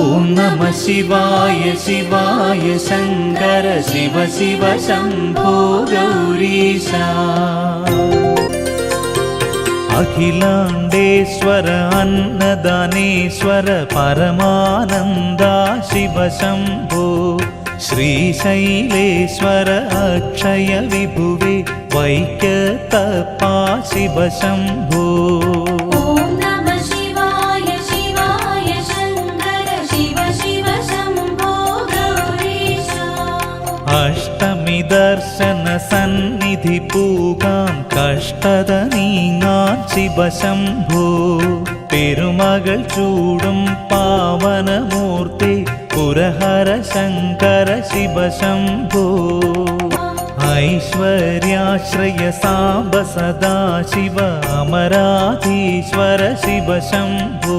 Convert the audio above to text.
ഓം നമ ശിവായ ശിവായ ശങ്കര ശിവ ശിവ ശംഭോ ഗൗരീശ. അഖിലാണ്ടേശ്വര അന്നദാനേശ്വര പരമാനന്ദ ശിവ ശംഭോ. ശ്രീശൈലേശ്വര അക്ഷയ വിഭുവേ വൈക്കത്തപ്പാ ശിവ ശംഭോ. അഷ്ടമി ദർശന സന്നിധി പൂകാം കഷ്ടത നീങ്ങാൻ ശിവ ശംഭോ. പെരുമകൾ ചൂടും പാവനമൂർത്തി പുരഹര ശങ്കര ശിവ ശംഭോ. ഐശ്വര്യാശ്രയ സാംബ സദാശിവ അമരാധീശ്വര ശിവ ശംഭോ.